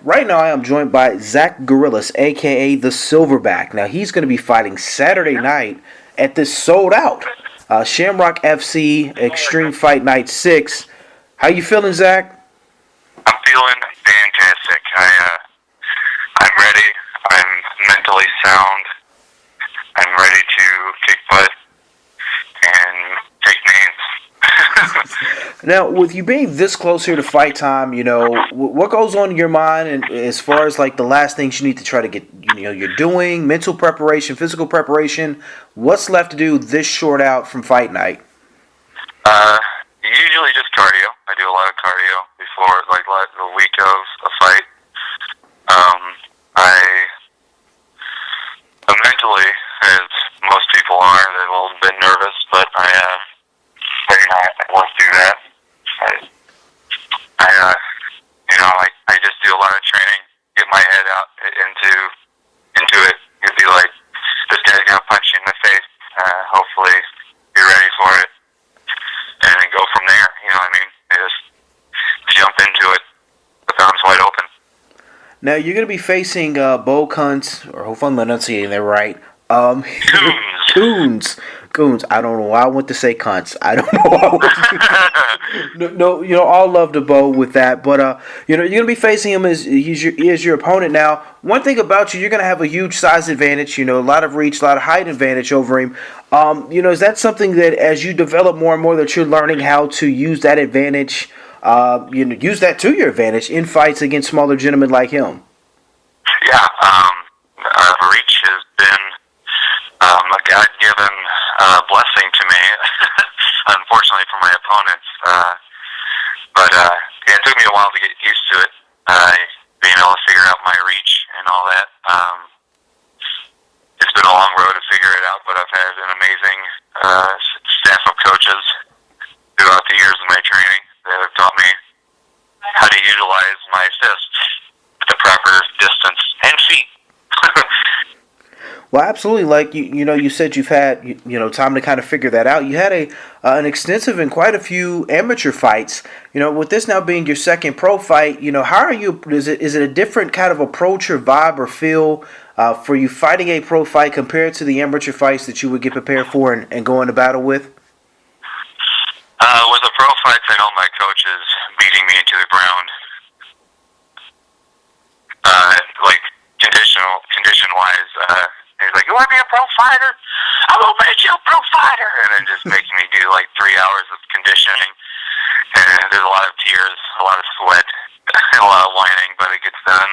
Right now I am joined by Zach Gerulllis, a.k.a. the Silverback. Now, he's going to be fighting Saturday night at this sold-out Shamrock FC Extreme Fight Night 6. How you feeling, Zach? I'm feeling fantastic. I'm ready. I'm mentally sound. I'm ready to kick butt and take names. Now, with you being this close here to fight time, what goes on in your mind, and as far as like the last things you need to try to get, you're doing mental preparation, physical preparation. What's left to do this short out from fight night? Usually just cardio. I do a lot of cardio before, like the week of a fight. I'm mentally, as most people are, they're a little bit nervous, but I work through that. I just do a lot of training, get my head out into it. It'd be like, this guy's gonna punch you in the face. Hopefully, be ready for it, and then go from there. You know what I mean? I just jump into it, with arms wide open. Now, you're going to be facing Bo Kuntz, or hopefully I'm enunciating that right. Coons. I don't know why I want to say cunts. I don't know why I want to. No, all love to Bo with that. But, you're going to be facing him as he is your opponent now. One thing about you're going to have a huge size advantage, a lot of reach, a lot of height advantage over him. Is that something that as you develop more and more that you're learning how to use that advantage, use that to your advantage in fights against smaller gentlemen like him? Yeah, reach has been a God-given blessing to me, unfortunately for my opponents. But it took me a while to get used to it, being able to figure out my reach and all that. It's been a long road to figure it out, but I've had an amazing staff of coaches throughout the years of my training that have taught me how to utilize my fists at the proper distance and feet. Well, absolutely. Like you said, you've had time to kind of figure that out. You had an extensive and quite a few amateur fights. With this now being your second pro fight, how are you? Is it a different kind of approach or vibe or feel for you fighting a pro fight compared to the amateur fights that you would get prepared for and go into battle with? With the pro fights, I know my coach is beating me into the ground. Like condition-wise, he's like, "You want to be a pro fighter? I'm gonna make you a pro fighter," and then just making me do like 3 hours of conditioning. And there's a lot of tears, a lot of sweat, and a lot of whining, but it gets done.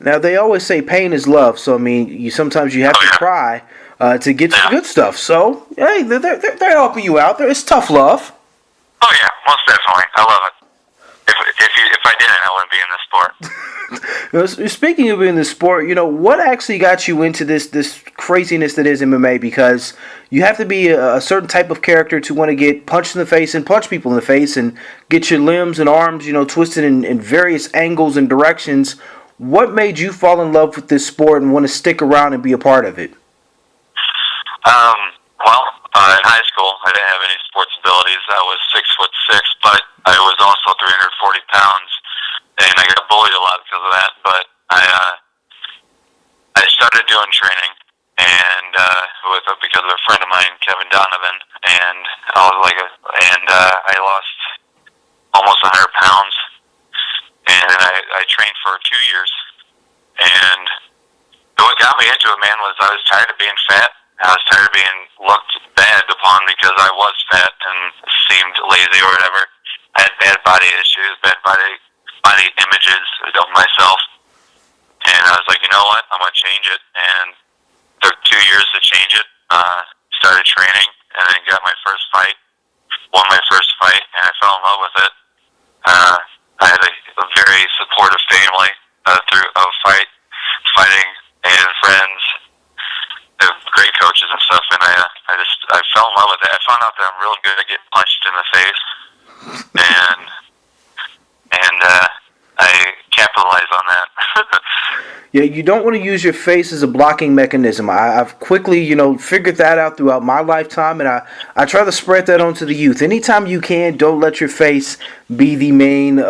Now they always say pain is love, so I mean, sometimes you have to cry to get the good stuff. So hey, they're helping you out there. It's tough love. Oh yeah, most definitely. I love it. If I didn't, I wouldn't be in this sport. Speaking of in this sport, what actually got you into this craziness that is MMA? Because you have to be a certain type of character to want to get punched in the face and punch people in the face and get your limbs and arms, twisted in various angles and directions. What made you fall in love with this sport and want to stick around and be a part of it? In high school, I didn't have any sports abilities. I was 6'6", but I was also 340 pounds, and I got bullied a lot because of that. But I started doing training, and because of a friend of mine, Kevin Donovan, and I lost almost 100 pounds, and I trained for 2 years. And what got me into it, man, was I was tired of being fat. I was tired of being looked bad upon because I was fat and seemed lazy or whatever. I had bad body issues, bad body images of myself. And I was like, you know what? I'm going to change it. And it took 2 years to change it. Started training and then got my first fight. Won my first fight and I fell in love with it. I had a very supportive family through fighting and friends. Great coaches and stuff, and I fell in love with it. I found out that I'm real good at getting punched in the face, and I capitalize on that. Yeah, you don't want to use your face as a blocking mechanism. I've quickly, figured that out throughout my lifetime, and I try to spread that onto the youth. Anytime you can, don't let your face be the main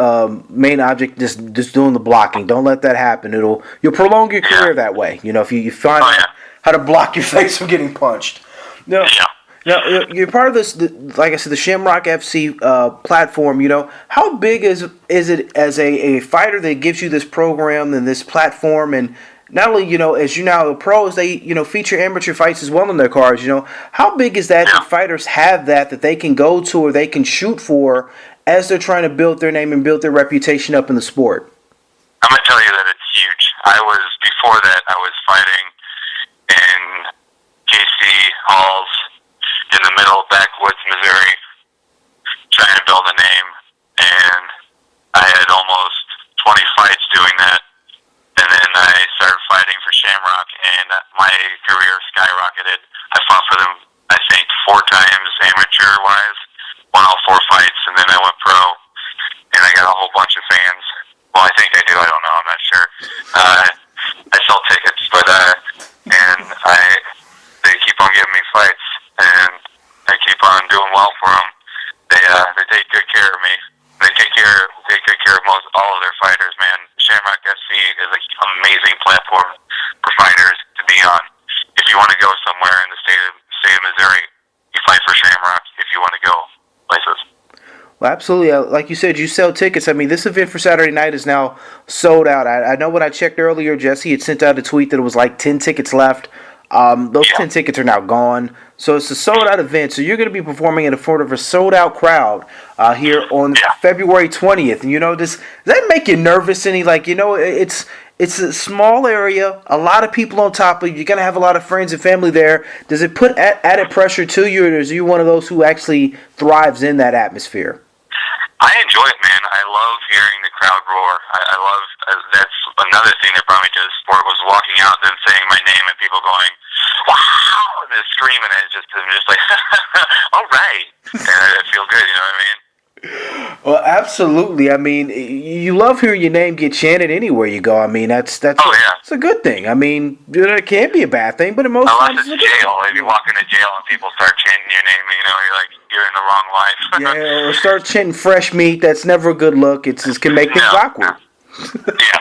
object just doing the blocking. Don't let that happen. You'll prolong your career that way. If you find out how to block your face from getting punched. No. Now, you're part of this, like I said, the Shamrock FC platform. How big is it as a fighter that gives you this program and this platform? And not only, as you now the pros, they, feature amateur fights as well on their cards. How big is that fighters have that they can go to or they can shoot for as they're trying to build their name and build their reputation up in the sport? I'm going to tell you that it's huge. Before that, I was fighting in KC Halls, in the middle of backwoods Missouri, trying to build a name, and I had almost 20 fights doing that, and then I started fighting for Shamrock, and my career skyrocketed. I fought for them, I think, 4 times amateur-wise, won all 4 fights, and then I went pro, and I got a whole bunch of fans. Well, I think I do, I don't know, I'm not sure. I sell tickets, but they keep on giving me fights, and I keep on doing well for them. They take good care of me. They take good care of all of their fighters, man. Shamrock FC is an amazing platform for fighters to be on. If you want to go somewhere in the state of Missouri, you fight for Shamrock. If you want to go places. Well, absolutely. Like you said, you sell tickets. I mean, this event for Saturday night is now sold out. I know when I checked earlier, Jesse had sent out a tweet that it was like 10 tickets left. Those 10 tickets are now gone. So it's a sold-out event. So you're going to be performing in front of a sold-out crowd here on February 20th. And, does that make you nervous? It's a small area, a lot of people on top of you. You're going to have a lot of friends and family there. Does it put added pressure to you, or is you one of those who actually thrives in that atmosphere? I enjoy it, man. I love hearing the crowd roar. I love that's another thing that brought me to the sport was walking out and saying my name and people going, "Wow!" and they're screaming. I'm just like, all right, and I feel good. You know what I mean? Well, absolutely. I mean, you love hearing your name get chanted anywhere you go. I mean, that's it's a good thing. I mean, it can be a bad thing, but in most times it's a jail. If you walk into jail and people start chanting your name, you're like you're in the wrong life. Yeah, or start chanting fresh meat. That's never a good look. It can make things awkward. Yeah.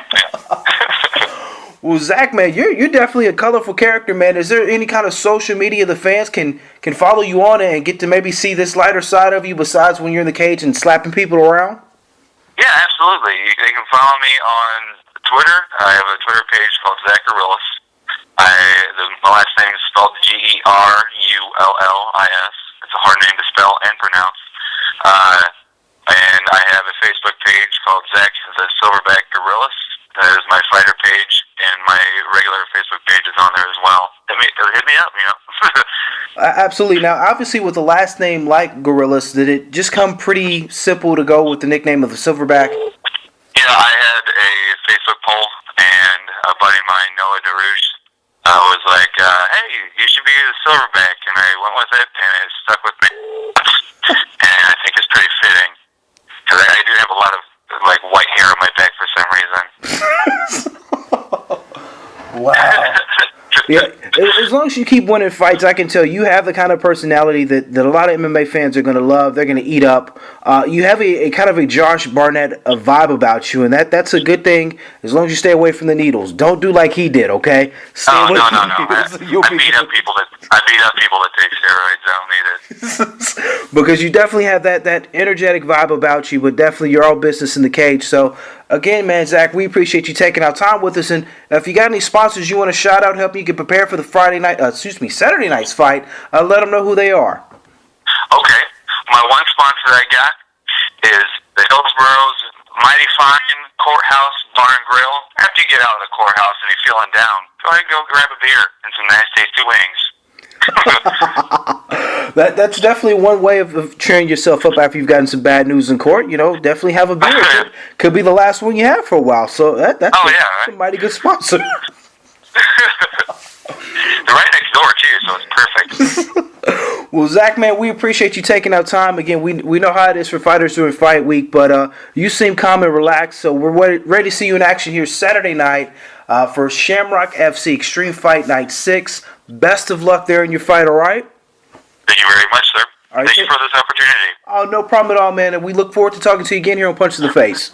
Well, Zach, man, you're definitely a colorful character, man. Is there any kind of social media the fans can follow you on and get to maybe see this lighter side of you besides when you're in the cage and slapping people around? Yeah, absolutely. They can follow me on Twitter. I have a Twitter page called Zach Gerulllis. My last name is spelled Gerullis. It's a hard name to spell and pronounce. And I have a Facebook page called Zach the Silverback Gerulllis. That is my fighter page, and my regular Facebook page is on there as well. Hit me up, Absolutely. Now, obviously, with the last name like Gerulllis, did it just come pretty simple to go with the nickname of the Silverback? Yeah, I had a Facebook poll, and a buddy of mine, Noah DeRouche, was like, hey, you should be the Silverback, and I went with it, and it stuck with me. And I think it's pretty fitting, because I do have a lot of white hair on my back for some reason. Wow. Yeah, as long as you keep winning fights, I can tell you have the kind of personality that a lot of MMA fans are going to love. They're going to eat up. You have a kind of a Josh Barnett vibe about you, and that's a good thing as long as you stay away from the needles. Don't do like he did, okay? No. I beat up people that take steroids. I don't need it. Because you definitely have that energetic vibe about you, but definitely you're all business in the cage. So, again, man, Zach, we appreciate you taking our time with us. And if you got any sponsors you want to shout out, help you get prepared for the Saturday night's fight, let them know who they are. Okay. My one sponsor I got is the Hillsboro's Mighty Fine Courthouse Bar and Grill. After you get out of the courthouse and you're feeling down, go ahead and go grab a beer and some nice tasty wings. That's definitely one way of cheering yourself up after you've gotten some bad news in court. Definitely have a beer. Could be the last one you have for a while. So that's a mighty good sponsor. They're right next door too, so it's perfect. Well, Zach, man, we appreciate you taking out time. Again, we know how it is for fighters during fight week, but you seem calm and relaxed, so we're ready to see you in action here Saturday night for Shamrock FC Extreme Fight Night 6. Best of luck there in your fight, all right? Thank you very much, sir. All right, Thank you for this opportunity. Oh, no problem at all, man, and we look forward to talking to you again here on Punch to the Face.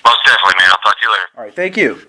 Most definitely, man. I'll talk to you later. All right, thank you.